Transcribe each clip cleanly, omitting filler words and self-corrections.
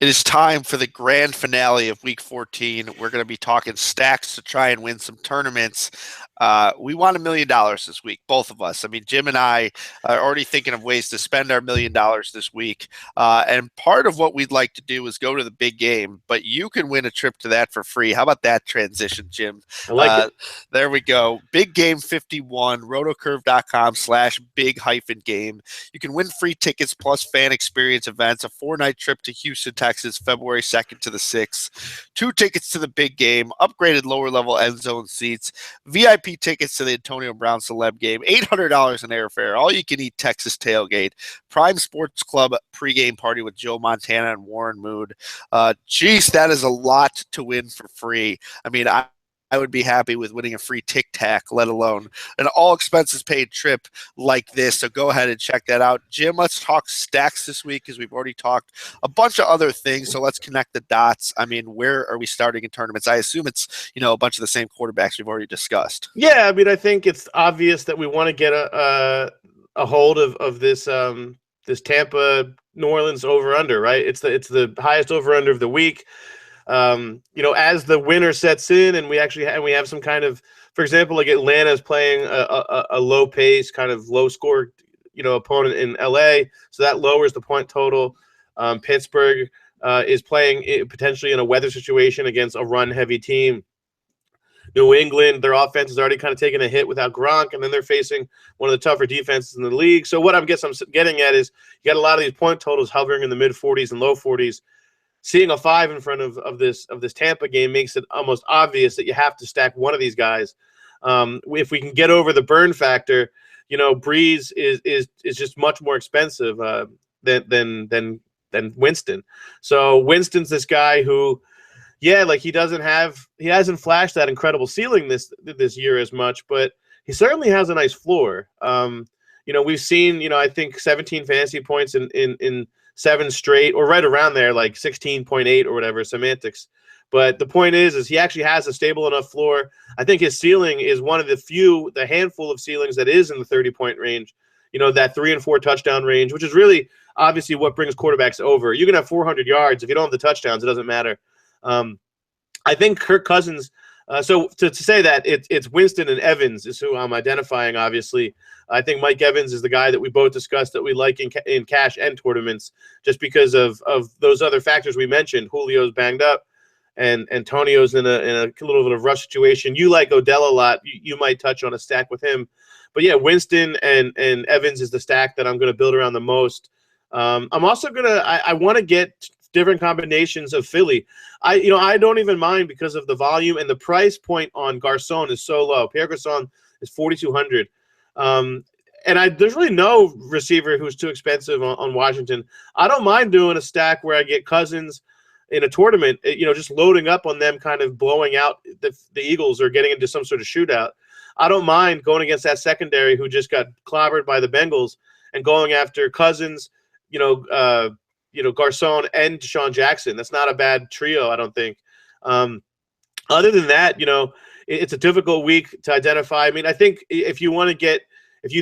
It is time for the grand finale of Week 14. We're going to be talking stacks to try and win some tournaments. We want $1,000,000 this week, both of us. I mean, Jim and I are already thinking of ways to spend our $1,000,000 this week. And part of what we'd like to do is go to the big game, but you can win a trip to that for free. How about that transition, Jim? I like it. There we go. Big Game 51, rotocurve.com/big-game. You can win free tickets plus fan experience events, a 4-night trip to Houston, Texas, February 2nd to the 6th, 2 tickets to the big game, upgraded lower level end zone seats, VIP tickets to the Antonio Brown celeb game, $800 in airfare, all you can eat Texas tailgate, Prime Sports Club pregame party with Joe Montana and Warren Moon. Geez, that is a lot to win for free. I mean, I would be happy with winning a free Tic Tac, let alone an all expenses paid trip like this. So go ahead and check that out. Jim, let's talk stacks this week because we've already talked a bunch of other things. So let's connect the dots. I mean, where are we starting in tournaments? I assume it's, a bunch of the same quarterbacks we've already discussed. Yeah, I mean, I think it's obvious that we want to get a hold of this this Tampa New Orleans over under, right? It's the highest over under of the week. As the winter sets in and we have some kind of, for example, like Atlanta is playing a low pace, kind of low score, opponent in LA. So that lowers the point total. Pittsburgh is playing potentially in a weather situation against a run heavy team. New England, their offense is already kind of taking a hit without Gronk, and then they're facing one of the tougher defenses in the league. So what I'm getting at is you got a lot of these point totals hovering in the mid 40s and low 40s. Seeing a 5 in front of this Tampa game makes it almost obvious that you have to stack one of these guys. If we can get over the burn factor, Breeze is just much more expensive than Winston. So Winston's this guy who, he hasn't flashed that incredible ceiling this year as much, but he certainly has a nice floor. We've seen, I think 17 fantasy points in 7 straight, or right around there, like 16.8 or whatever, semantics. But the point is he actually has a stable enough floor. I think his ceiling is one of the handful of ceilings that is in the 30-point range, that 3 and 4 touchdown range, which is really obviously what brings quarterbacks over. You can have 400 yards. If you don't have the touchdowns, it doesn't matter. I think Kirk Cousins, so to say that it's Winston and Evans is who I'm identifying, obviously. I think Mike Evans is the guy that we both discussed that we like in cash and tournaments just because of those other factors we mentioned. Julio's banged up and Antonio's in a little bit of rush situation. You like Odell a lot. You might touch on a stack with him. But, yeah, Winston and Evans is the stack that I'm going to build around the most. I'm also going to – I want to get different combinations of Philly. I don't even mind because of the volume, and the price point on Garcon is so low. Pierre Garcon is $4,200. And there's really no receiver who's too expensive on Washington. I don't mind doing a stack where I get Cousins in a tournament, just loading up on them, kind of blowing out the Eagles or getting into some sort of shootout. I don't mind going against that secondary who just got clobbered by the Bengals and going after Cousins, Garcon and Deshaun Jackson. That's not a bad trio, I don't think. Other than that, it's a difficult week to identify. I mean, I think if you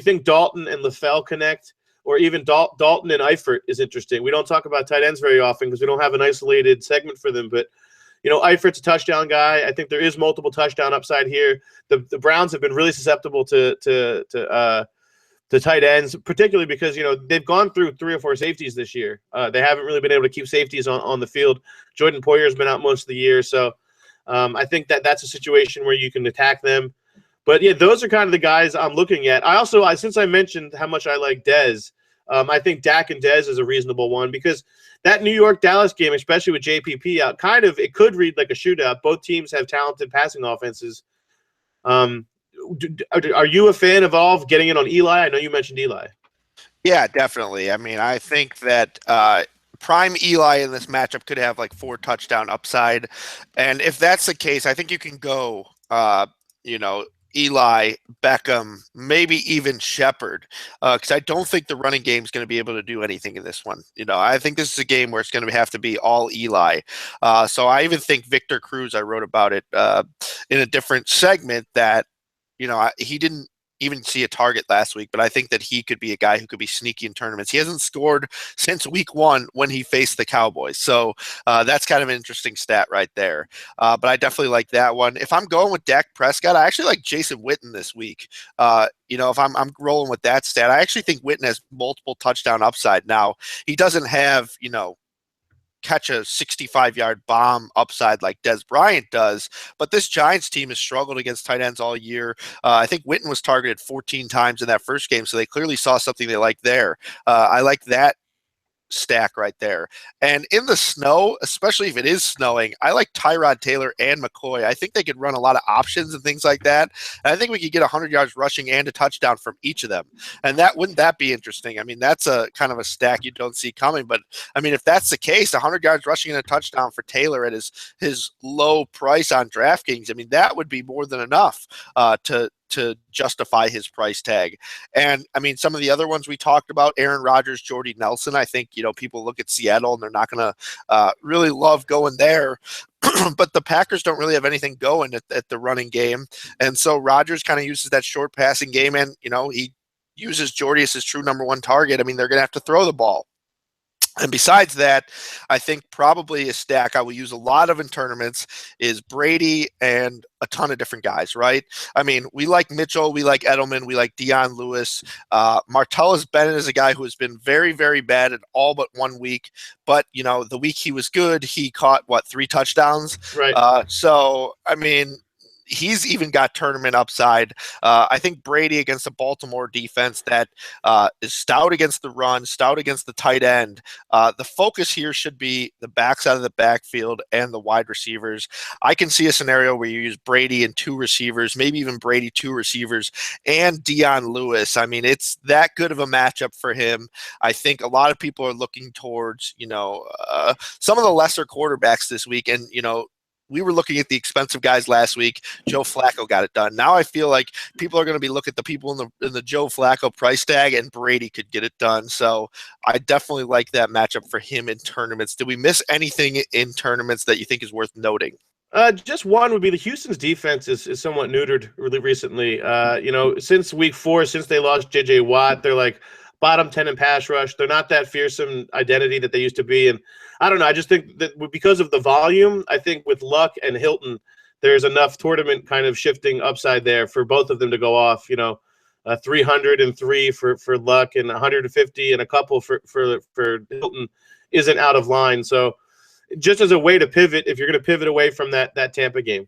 think Dalton and LaFell connect, or even Dalton and Eifert is interesting. We don't talk about tight ends very often because we don't have an isolated segment for them. But, Eifert's a touchdown guy. I think there is multiple touchdown upside here. The Browns have been really susceptible to tight ends, particularly because, they've gone through 3 or 4 safeties this year. They haven't really been able to keep safeties on the field. Jordan Poyer's been out most of the year. So I think that's a situation where you can attack them. But, yeah, those are kind of the guys I'm looking at. Since I mentioned how much I like Dez, I think Dak and Dez is a reasonable one because that New York-Dallas game, especially with JPP out, it could read like a shootout. Both teams have talented passing offenses. Are you a fan of all getting in on Eli? I know you mentioned Eli. Yeah, definitely. I mean, I think that prime Eli in this matchup could have like 4 touchdown upside. And if that's the case, I think you can go, Eli, Beckham, maybe even Shepard, because I don't think the running game is going to be able to do anything in this one. I think this is a game where it's going to have to be all Eli. So I even think Victor Cruz, I wrote about it in a different segment that, he didn't even see a target last week, but I think that he could be a guy who could be sneaky in tournaments. He hasn't scored since week 1 when he faced the Cowboys. So that's kind of an interesting stat right there. But I definitely like that one. If I'm going with Dak Prescott, I actually like Jason Witten this week. If I'm rolling with that stat, I actually think Witten has multiple touchdown upside. Now, he doesn't have, catch a 65-yard bomb upside like Des Bryant does, but this Giants team has struggled against tight ends all year. I think Witten was targeted 14 times in that first game, so they clearly saw something they like there. I like that stack right there. And in the snow, especially if it is snowing, I like Tyrod Taylor and McCoy. I think they could run a lot of options and things like that. And I think we could get 100 yards rushing and a touchdown from each of them. And wouldn't that be interesting? I mean, that's a kind of a stack you don't see coming. But I mean, if that's the case, 100 yards rushing and a touchdown for Taylor at his low price on DraftKings, I mean, that would be more than enough to justify his price tag. And I mean, some of the other ones we talked about, Aaron Rodgers, Jordy Nelson, I think, people look at Seattle and they're not going to really love going there. But the Packers don't really have anything going at the running game. And so Rodgers kind of uses that short passing game, and, he uses Jordy as his true number 1 target. I mean, they're going to have to throw the ball. And besides that, I think probably a stack I will use a lot of in tournaments is Brady and a ton of different guys, right? I mean, we like Mitchell, we like Edelman, we like Dion Lewis. Martellus Bennett is a guy who has been very, very bad in all but 1 week. But, the week he was good, he caught, 3 touchdowns? Right. So, I mean, he's even got tournament upside. I think Brady against a Baltimore defense that is stout against the run, stout against the tight end. The focus here should be the backside of the backfield and the wide receivers. I can see a scenario where you use Brady and 2 receivers, maybe even Brady 2 receivers, and Dion Lewis. I mean, it's that good of a matchup for him. I think a lot of people are looking towards, some of the lesser quarterbacks this week, and, we were looking at the expensive guys last week. Joe Flacco got it done. Now I feel like people are going to be looking at the people in the Joe Flacco price tag, and Brady could get it done. So I definitely like that matchup for him in tournaments. Did we miss anything in tournaments that you think is worth noting? Just one would be the Houston's defense is somewhat neutered really recently. Since week 4, since they lost J.J. Watt, they're like bottom 10 in pass rush. They're not that fearsome identity that they used to be. And I don't know. I just think that because of the volume, I think with Luck and Hilton, there's enough tournament kind of shifting upside there for both of them to go off, 303 for Luck and 150 and a couple for Hilton isn't out of line. So just as a way to pivot, if you're going to pivot away from that Tampa game.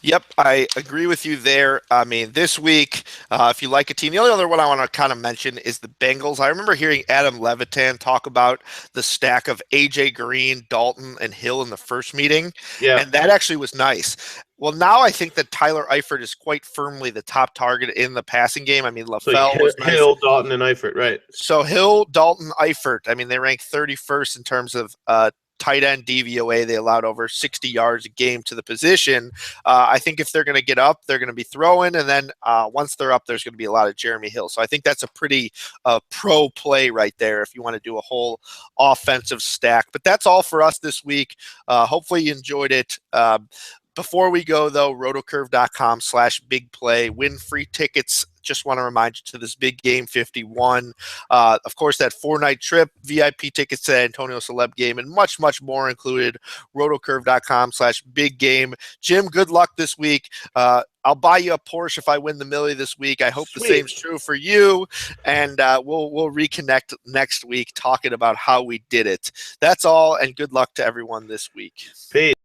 Yep, I agree with you there. I mean, this week, if you like a team, the only other one I want to kind of mention is the Bengals. I remember hearing Adam Levitan talk about the stack of A.J. Green, Dalton, and Hill in the first meeting, and that actually was nice. Well, now I think that Tyler Eifert is quite firmly the top target in the passing game. I mean, LaFell was nice. Hill, Dalton, and Eifert, right? So Hill, Dalton, Eifert. I mean, they rank 31st in terms of tight end DVOA. They allowed over 60 yards a game to the position. I think if they're going to get up, they're going to be throwing, and then once they're up, there's going to be a lot of Jeremy Hill. So I think that's a pretty pro play right there if you want to do a whole offensive stack. But that's all for us this week. Hopefully you enjoyed it. Before we go, though, rotocurve.com/bigplay. Win free tickets. Just want to remind you to this big game 51. Of course, that 4-night trip, VIP tickets to Antonio Celeb game, and much, much more included. rotocurve.com/biggame. Jim, good luck this week. I'll buy you a Porsche if I win the Millie this week. I hope the same's true for you. And we'll reconnect next week talking about how we did it. That's all, and good luck to everyone this week. Peace.